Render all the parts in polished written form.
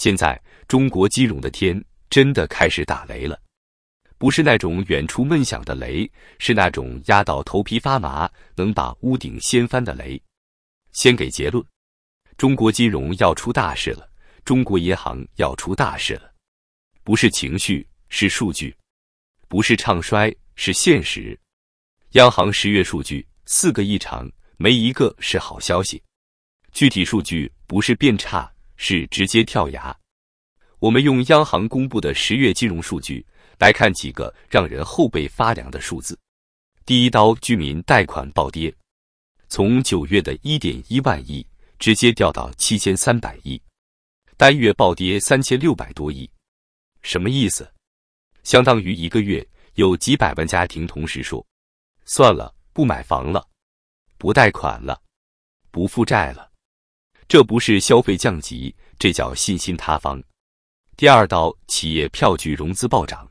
現在中國金融的天真的開始打雷了，不是那種遠處悶響的雷，是那種壓到頭皮發麻，能把屋頂掀翻的雷。先給結論，中國金融要出大事了，中國銀行要出大事了，不是情緒，是數據，不是唱衰，是現實。央行10月數據4個異常，沒一個是好消息。具體數據不是變差，是直接跳崖。我們用央行公布的10月金融數据來看幾個讓人後背發涼的數字。第一刀，居民貸款暴跌，從9月的 1.1 萬億直接掉到7300億，單月暴跌3600多億。什麼意思？相當於一個月有幾百萬家庭同時說，算了，不買房了，不貸款了，不負債了。這不是消費降級，這叫信心塌方。第二刀，企業票據融資暴漲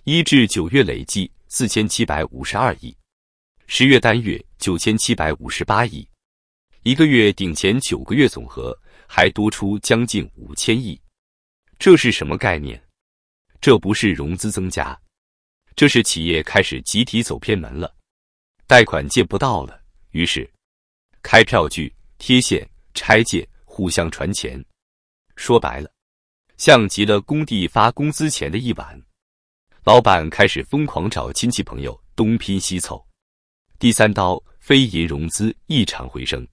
，1至9月累計4752億，10月單月9758億，一個月頂前9個月總和還多出將近5000億。這是什麼概念？這不是融資增加，這是企業開始集體走偏門了，貸款借不到了，於是開票據、貼現、拆借，互相傳錢。說白了，像極了工地發工資前的一晚，老闆開始瘋狂找親戚朋友東拼西湊。第三刀，非銀融資異常回升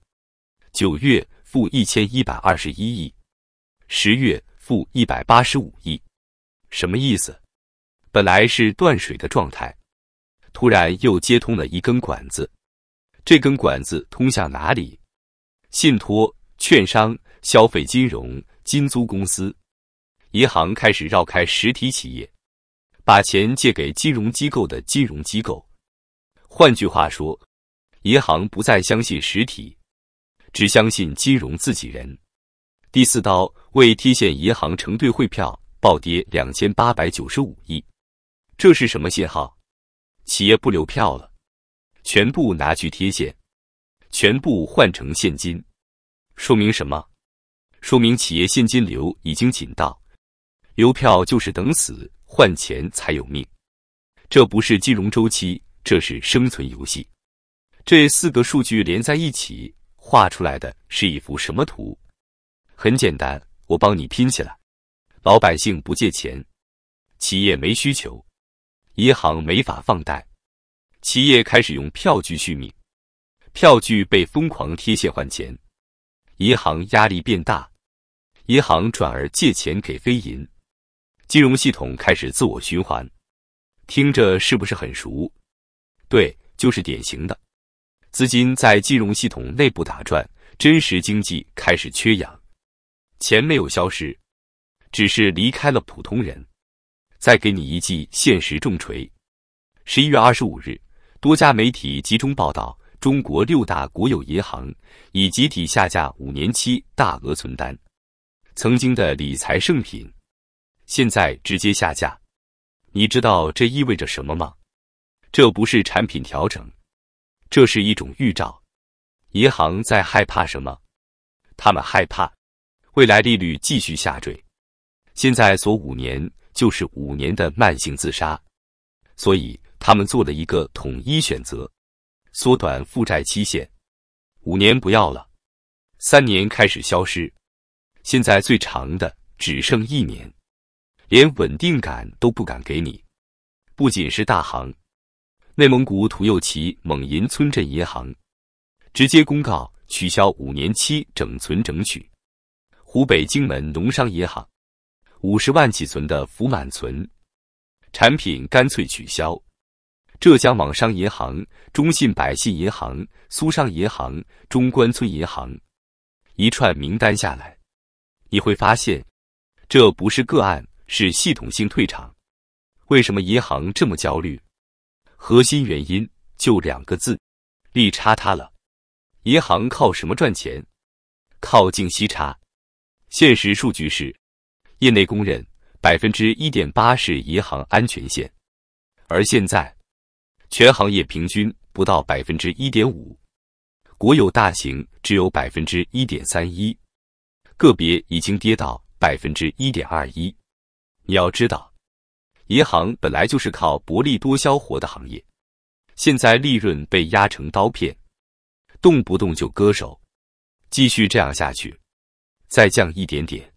，9月負1121億，10月負185億。什麼意思？本來是斷水的狀態，突然又接通了一根管子，這根管子通向哪裡？信託、券商、消費金融、金租公司，銀行開始繞開實體企業，把錢借給金融機構的金融機構。換句話說，銀行不再相信實體，只相信金融自己人。第四刀，為貼現銀行承兌匯票暴跌2895億，這是什麼信號？企業不留票了，全部拿去貼現，全部換成現金。說明什麼？說明企業現金流已經緊到，留票就是等死，換錢才有命。這不是金融週期，這是生存遊戲。這4個數據連在一起，畫出來的是一幅什麼圖？很簡單，我幫你拼起來。老百姓不借錢，企業沒需求，銀行沒法放貸，企業開始用票據續命，票據被瘋狂貼現換錢，銀行壓力變大，銀行轉而借錢給非銀，金融系統開始自我循環。聽着是不是很熟？對，就是典型的資金在金融系統內部打轉，真實經濟開始缺氧，錢沒有消失，只是離開了普通人。再給你一記現實重錘。11月25日，多家媒體集中報道，中國6大國有銀行已集體下架5年期大額存單。曾經的理財聖品，現在直接下架。你知道這意味着什麼嗎？這不是產品調整，這是一種預兆。銀行在害怕什麼？他們害怕未來利率繼續下墜。現在鎖5年就是5年的慢性自殺，所以他們做了一個統一選擇，縮短負債期限，5年不要了，3年開始消失，現在最長的只剩1年，連穩定感都不敢給你。不僅是大行，內蒙古土右旗蒙银村鎮銀行直接公告取消5年期整存整取，湖北荆門農商銀行50萬起存的福滿存產品乾脆取消，浙江網商銀行、中信百信銀行、蘇商銀行、中關村銀行，一串名單下來，你會發現這不是個案，是系統性退場。為什麼銀行這麼焦慮？核心原因就2個字：利差塌了。銀行靠什麼賺錢？靠淨息差。現實數據是，業內公認 1.8% 是銀行安全線，而現在全行業平均不到 1.5%， 國有大型只有 1.31%， 個別已經跌到1.21%。你要知道，銀行本來就是靠薄利多銷活的行業，現在利潤被壓成刀片，動不動就割手。繼續這樣下去，再降一點點，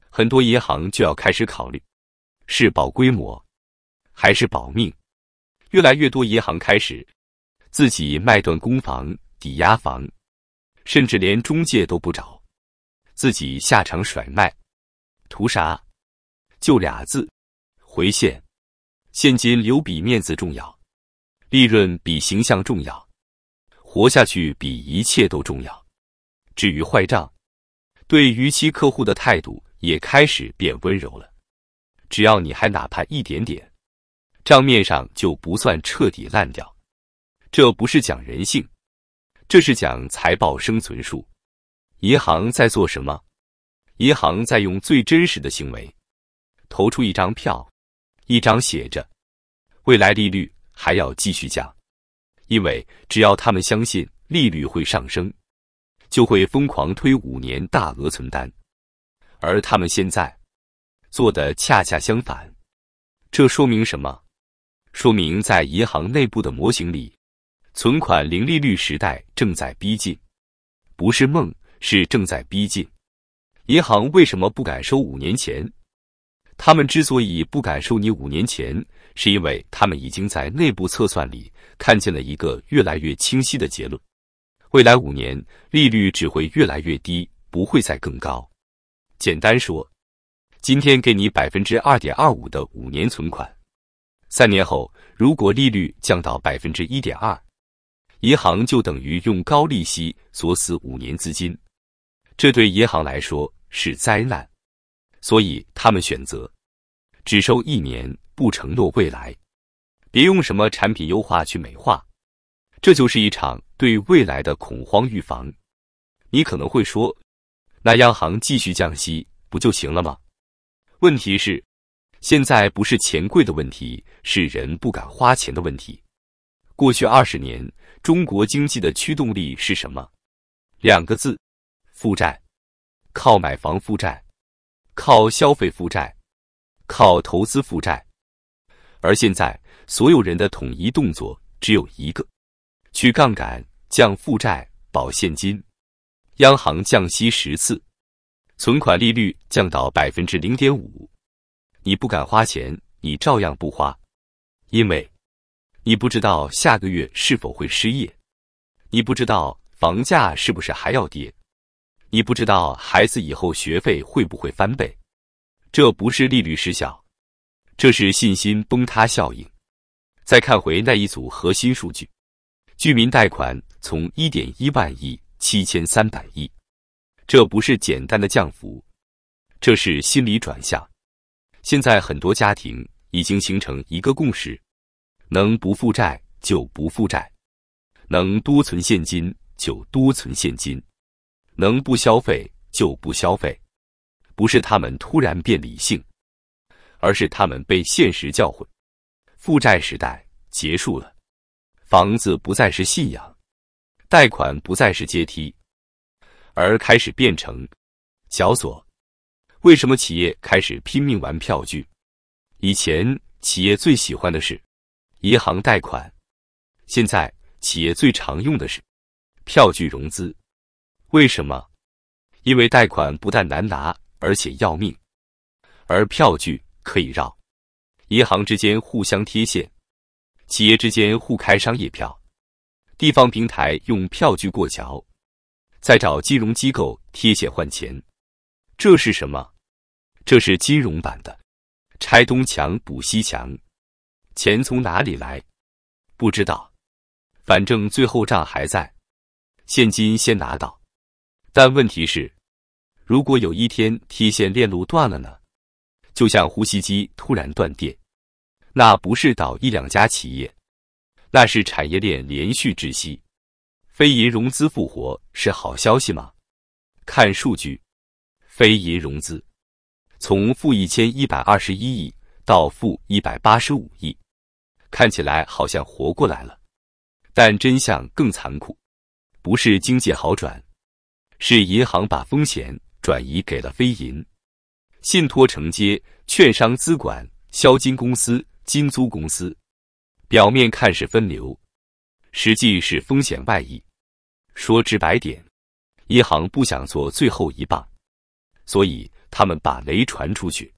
很多銀行就要開始考慮，是保規模還是保命。越來越多銀行開始自己賣斷供房、抵押房，甚至連中介都不找，自己下場甩賣。圖啥？就俩字：回现。現金流比面子重要，利潤比形象重要，活下去比一切都重要。至於壞賬，對逾期客戶的態度也開始變溫柔了。只要你還哪怕一點點，賬面上就不算徹底爛掉。這不是講人性，這是講財報生存術。銀行在做什麼？銀行在用最真實的行為投出一張票，一張寫着未來利率還要繼續降，因為只要他們相信利率會上升，就會瘋狂推5年大額存單。而他們現在做的恰恰相反。這說明什麼？說明在銀行內部的模型裡，存款零利率時代正在逼近，不是夢，是正在逼近。銀行為什麼不敢收5年錢？他們之所以不敢收你5年錢，是因為他們已經在內部測算裡看見了一個越來越清晰的結論：未來5年利率只會越來越低，不會再更高。簡單說，今天給你 2.25% 的5年存款，3年後如果利率降到 1.2%， 銀行就等於用高利息鎖死5年資金，這對銀行來說是災難。所以他們選擇只收1年，不承諾未來。別用什麼產品優化去美化，這就是一場對未來的恐慌預防。你可能會說，那央行繼續降息不就行了嗎？問題是，現在不是錢貴的問題，是人不敢花錢的問題。過去20年，中國經濟的驅動力是什麼？2個字：負債。靠買房負債，靠消費負債，靠投資負債。而現在，所有人的統一動作只有一個：去槓桿、降負債、保現金。央行降息10次，存款利率降到 0.5%， 你不敢花錢，你照樣不花，因為你不知道下個月是否會失業，你不知道房價是不是還要跌，你不知道孩子以後學費會不會翻倍。這不是利率失效，這是信心崩塌效應。再看回那一組核心數據，居民貸款從 1.1 萬億7300億，這不是簡單的降幅，這是心理轉向。現在很多家庭已經形成一個共識：能不負債就不負債，能多存現金就多存現金，能不消費就不消費。不是他們突然變理性，而是他們被現實教誨。負債時代結束了，房子不再是信仰，貸款不再是階梯，而開始變成繳鎖。為什麼企業開始拼命玩票據？以前企業最喜歡的是銀行貸款，現在企業最常用的是票據融資。為什麼？因為貸款不但難拿，而且要命，而票據可以繞。銀行之間互相貼現，企業之間互開商業票，地方平台用票據過橋，再找金融機構貼現換錢。這是什麼？這是金融版的拆東牆補西牆。錢從哪裡來？不知道，反正最後賬還在，現金先拿到。但問題是，如果有一天貼現鏈路斷了呢？就像呼吸機突然斷電，那不是倒1、2家企業，那是產業鏈連續窒息。非銀融資復活是好消息嗎？看數據，非銀融資從-1121億到-185億，看起來好像活過來了，但真相更殘酷，不是經濟好轉，是銀行把風險轉移給了非銀。信託承接、券商資管、銷金公司、金租公司，表面看是分流，實際是風險外溢。說直白點，銀行不想做最後一棒，所以他們把雷傳出去。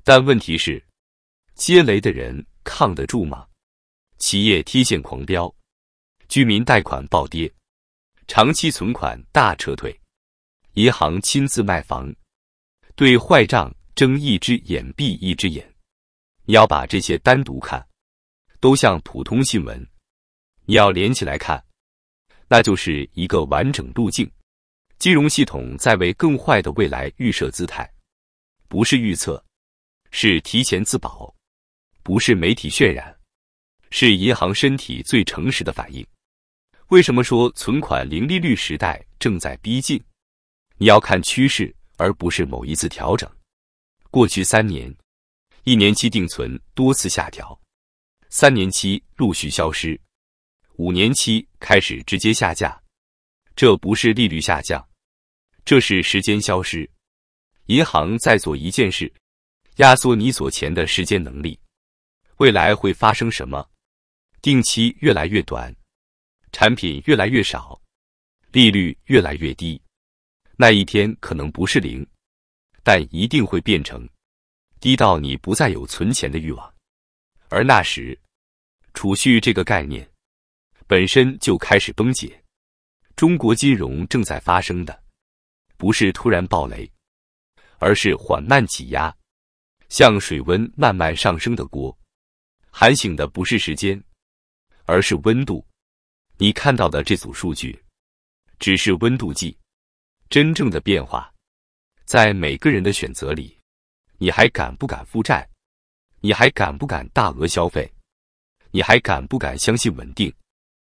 但問題是，接雷的人抗得住嗎？企業貼現狂飆，居民貸款暴跌，長期存款大撤退，銀行親自賣房，對壞賬睜一隻眼閉一隻眼。你要把這些單獨看，都像普通新聞；你要連起來看，那就是一個完整路徑。金融系統在為更壞的未來預設姿態，不是預測，是提前自保；不是媒體渲染，是銀行身體最誠實的反應。為什麼說存款零利率時代正在逼近？你要看趨勢，而不是某一次調整。過去3年，1年期定存多次下調，3年期陸續消失，5年期開始直接下架。這不是利率下降，這是時間消失。銀行在做一件事，壓縮你鎖錢的時間能力。未來會發生什麼？定期越來越短，產品越來越少，利率越來越低。那一天可能不是0，但一定會變成低到你不再有存錢的慾望。而那時，儲蓄這個概念本身就開始崩解。中國金融正在發生的，不是突然暴雷，而是緩慢擠壓，像水溫慢慢上升的鍋。喊醒的不是時間，而是溫度。你看到的這組數據，只是溫度計。真正的變化，在每個人的選擇裡。你還敢不敢負債？你還敢不敢大額消費？你還敢不敢相信穩定？